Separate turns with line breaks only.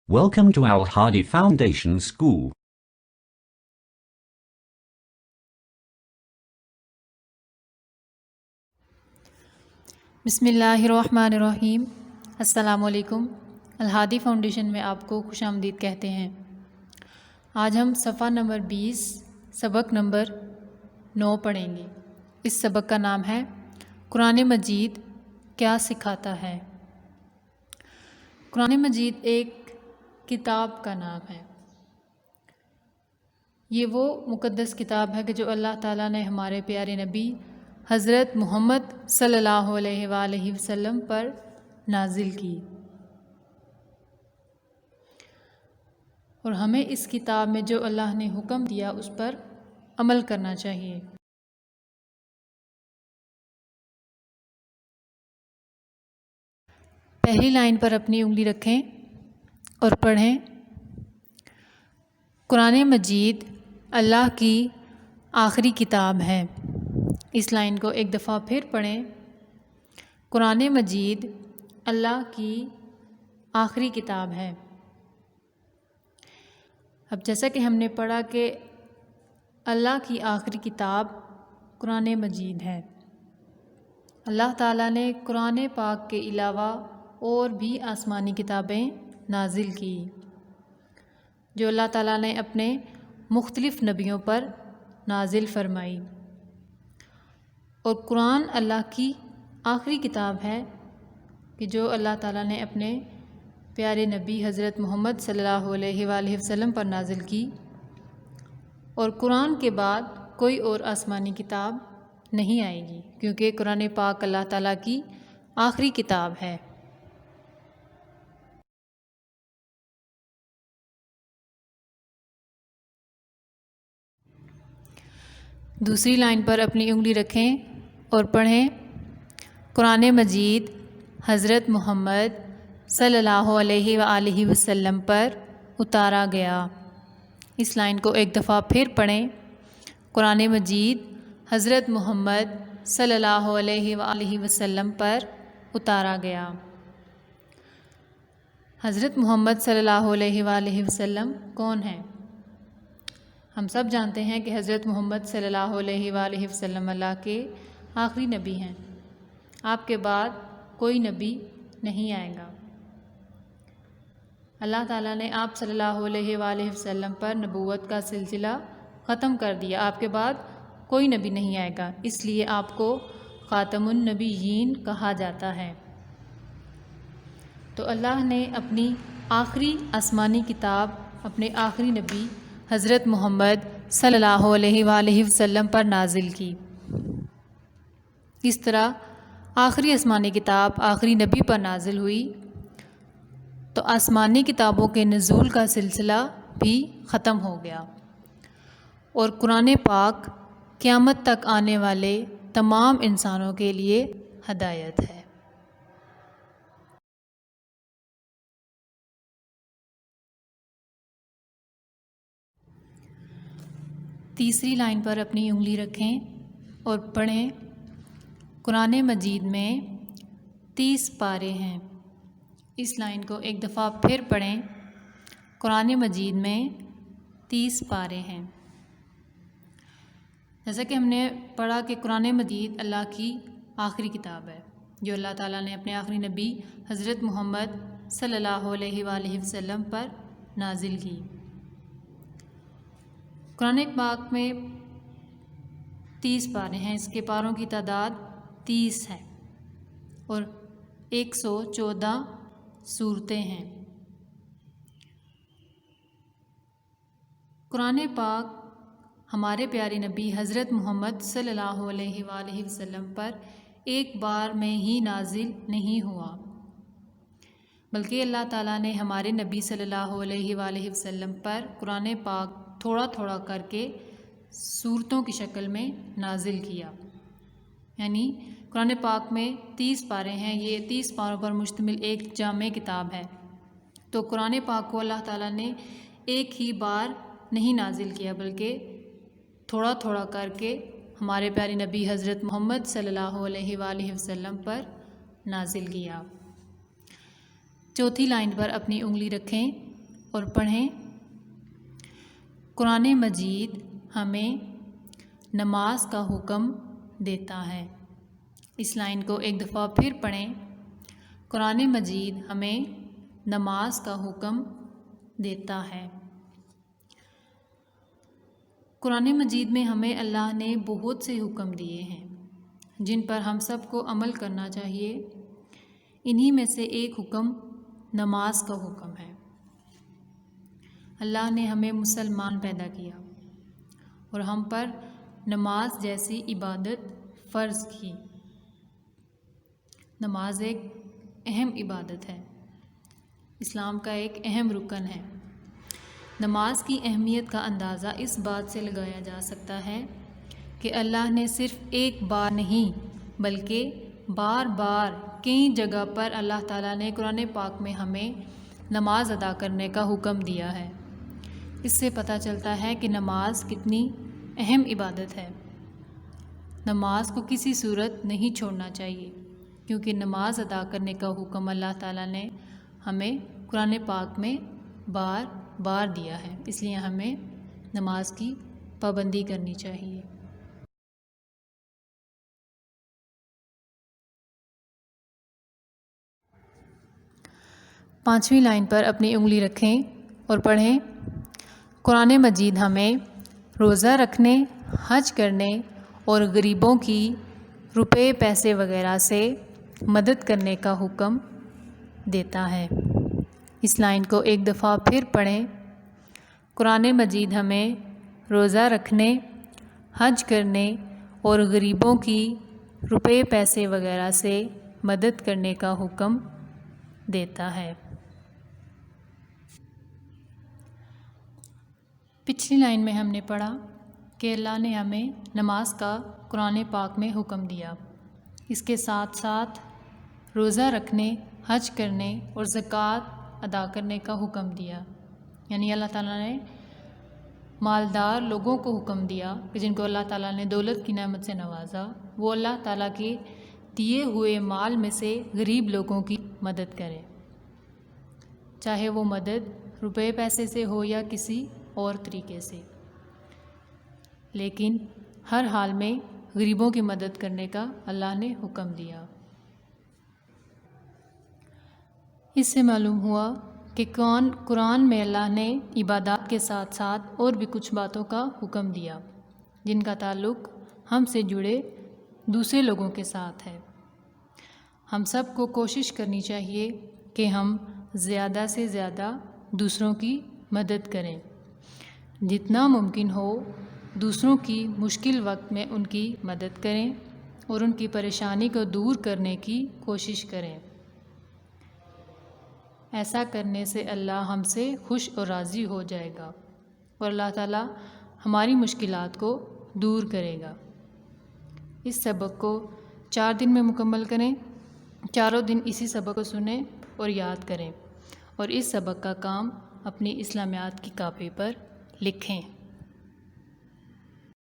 Welcome to Al Hadi Foundation School.
بسم اللہ الرحمن الرحیم۔ السلام علیکم۔ الہادی فاؤنڈیشن میں آپ کو خوش آمدید کہتے ہیں۔ آج ہم صفحہ نمبر 20 سبق نمبر 9 پڑھیں گے۔ اس سبق کا نام ہے قرآن مجید کیا سکھاتا ہے۔ قرآن مجید ایک کتاب کا نام ہے۔ یہ وہ مقدس کتاب ہے کہ جو اللہ تعالیٰ نے ہمارے پیارے نبی حضرت محمد صلی اللہ علیہ وآلہ وسلم پر نازل کی، اور ہمیں اس کتاب میں جو اللہ نے حکم دیا اس پر عمل کرنا چاہیے۔ پہلی لائن پر اپنی انگلی رکھیں اور پڑھیں۔ قرآن مجید اللہ کی آخری کتاب ہے۔ اس لائن کو ایک دفعہ پھر پڑھیں۔ قرآن مجید اللہ کی آخری کتاب ہے۔ اب جیسا کہ ہم نے پڑھا کہ اللہ کی آخری کتاب قرآن مجید ہے، اللہ تعالیٰ نے قرآن پاک کے علاوہ اور بھی آسمانی کتابیں نازل کی جو اللہ تعالیٰ نے اپنے مختلف نبیوں پر نازل فرمائی، اور قرآن اللہ کی آخری کتاب ہے کہ جو اللہ تعالیٰ نے اپنے پیارے نبی حضرت محمد صلی اللہ علیہ وآلہ وسلم پر نازل کی، اور قرآن کے بعد کوئی اور آسمانی کتاب نہیں آئے گی، کیونکہ قرآن پاک اللہ تعالیٰ کی آخری کتاب ہے۔ دوسری لائن پر اپنی انگلی رکھیں اور پڑھیں۔ قرآن مجید حضرت محمد صلی اللہ علیہ وآلہ وسلم پر اتارا گیا۔ اس لائن کو ایک دفعہ پھر پڑھیں۔ قرآن مجید حضرت محمد صلی اللہ علیہ وآلہ وسلم پر اتارا گیا۔ حضرت محمد صلی اللہ علیہ وآلہ وسلم کون ہیں؟ ہم سب جانتے ہیں کہ حضرت محمد صلی اللہ علیہ وآلہ وسلم اللہ کے آخری نبی ہیں۔ آپ کے بعد کوئی نبی نہیں آئے گا۔ اللہ تعالیٰ نے آپ صلی اللہ علیہ وآلہ وسلم پر نبوت کا سلسلہ ختم کر دیا۔ آپ کے بعد کوئی نبی نہیں آئے گا، اس لیے آپ کو خاتم النبیین کہا جاتا ہے۔ تو اللہ نے اپنی آخری آسمانی کتاب اپنے آخری نبی حضرت محمد صلی اللہ علیہ وآلہ وسلم پر نازل کی۔ اس طرح آخری آسمانی کتاب آخری نبی پر نازل ہوئی تو آسمانی کتابوں کے نزول کا سلسلہ بھی ختم ہو گیا، اور قرآن پاک قیامت تک آنے والے تمام انسانوں کے لیے ہدایت ہے۔ تیسری لائن پر اپنی انگلی رکھیں اور پڑھیں۔ قرآن مجید میں 30 پارے ہیں۔ اس لائن کو ایک دفعہ پھر پڑھیں۔ قرآن مجید میں 30 پارے ہیں۔ جیسا کہ ہم نے پڑھا کہ قرآن مجید اللہ کی آخری کتاب ہے جو اللہ تعالیٰ نے اپنے آخری نبی حضرت محمد صلی اللہ علیہ وآلہ وسلم پر نازل کی۔ قرآن پاک میں 30 پارے ہیں۔ اس کے پاروں کی تعداد 30 ہے اور 114 سورتیں ہیں۔ قرآن پاک ہمارے پیارے نبی حضرت محمد صلی اللہ علیہ وآلہ وسلم پر ایک بار میں ہی نازل نہیں ہوا، بلکہ اللہ تعالیٰ نے ہمارے نبی صلی اللہ علیہ وآلہ وسلم پر قرآن پاک تھوڑا تھوڑا کر کے سورتوں کی شکل میں نازل کیا۔ یعنی قرآن پاک میں 30 پارے ہیں، یہ 30 پاروں پر مشتمل ایک جامع کتاب ہے۔ تو قرآن پاک کو اللہ تعالیٰ نے ایک ہی بار نہیں نازل کیا، بلکہ تھوڑا تھوڑا کر کے ہمارے پیارے نبی حضرت محمد صلی اللہ علیہ وآلہ وسلم پر نازل کیا۔ چوتھی لائن پر اپنی انگلی رکھیں اور پڑھیں۔ قرآن مجید ہمیں نماز کا حکم دیتا ہے۔ اس لائن کو ایک دفعہ پھر پڑھیں۔ قرآن مجید ہمیں نماز کا حکم دیتا ہے۔ قرآن مجید میں ہمیں اللہ نے بہت سے حکم دیے ہیں جن پر ہم سب کو عمل کرنا چاہیے۔ انہی میں سے ایک حکم نماز کا حکم ہے۔ اللہ نے ہمیں مسلمان پیدا کیا اور ہم پر نماز جیسی عبادت فرض کی۔ نماز ایک اہم عبادت ہے، اسلام کا ایک اہم رکن ہے۔ نماز کی اہمیت کا اندازہ اس بات سے لگایا جا سکتا ہے کہ اللہ نے صرف ایک بار نہیں بلکہ بار بار کئی جگہ پر اللہ تعالیٰ نے قرآن پاک میں ہمیں نماز ادا کرنے کا حکم دیا ہے۔ اس سے پتہ چلتا ہے کہ نماز کتنی اہم عبادت ہے۔ نماز کو کسی صورت نہیں چھوڑنا چاہیے کیونکہ نماز ادا کرنے کا حکم اللہ تعالیٰ نے ہمیں قرآن پاک میں بار بار دیا ہے، اس لیے ہمیں نماز کی پابندی کرنی چاہیے۔ پانچویں لائن پر اپنی انگلی رکھیں اور پڑھیں۔ قرآن مجید ہمیں روزہ رکھنے، حج کرنے اور غریبوں کی روپے پیسے وغیرہ سے مدد کرنے کا حکم دیتا ہے۔ اس لائن کو ایک دفعہ پھر پڑھیں۔ قرآن مجید ہمیں روزہ رکھنے، حج کرنے اور غریبوں کی روپے پیسے وغیرہ سے مدد کرنے کا حکم دیتا ہے۔ پچھلی لائن میں ہم نے پڑھا کہ اللہ نے ہمیں نماز کا قرآن پاک میں حکم دیا، اس کے ساتھ ساتھ روزہ رکھنے، حج کرنے اور زکوٰۃ ادا کرنے کا حکم دیا۔ یعنی اللہ تعالیٰ نے مالدار لوگوں کو حکم دیا کہ جن کو اللہ تعالیٰ نے دولت کی نعمت سے نوازا، وہ اللہ تعالیٰ کے دیے ہوئے مال میں سے غریب لوگوں کی مدد کریں، چاہے وہ مدد روپے پیسے سے ہو یا کسی اور طریقے سے، لیکن ہر حال میں غریبوں کی مدد کرنے کا اللہ نے حکم دیا۔ اس سے معلوم ہوا کہ قرآن میں اللہ نے عبادات کے ساتھ ساتھ اور بھی کچھ باتوں کا حکم دیا جن کا تعلق ہم سے جڑے دوسرے لوگوں کے ساتھ ہے۔ ہم سب کو کوشش کرنی چاہیے کہ ہم زیادہ سے زیادہ دوسروں کی مدد کریں، جتنا ممکن ہو دوسروں کی مشکل وقت میں ان کی مدد کریں اور ان کی پریشانی کو دور کرنے کی کوشش کریں۔ ایسا کرنے سے اللہ ہم سے خوش اور راضی ہو جائے گا اور اللہ تعالیٰ ہماری مشکلات کو دور کرے گا۔ اس سبق کو 4 دن میں مکمل کریں، چاروں دن اسی سبق کو سنیں اور یاد کریں، اور اس سبق کا کام اپنی اسلامیات کی کاپی پر لکھیں۔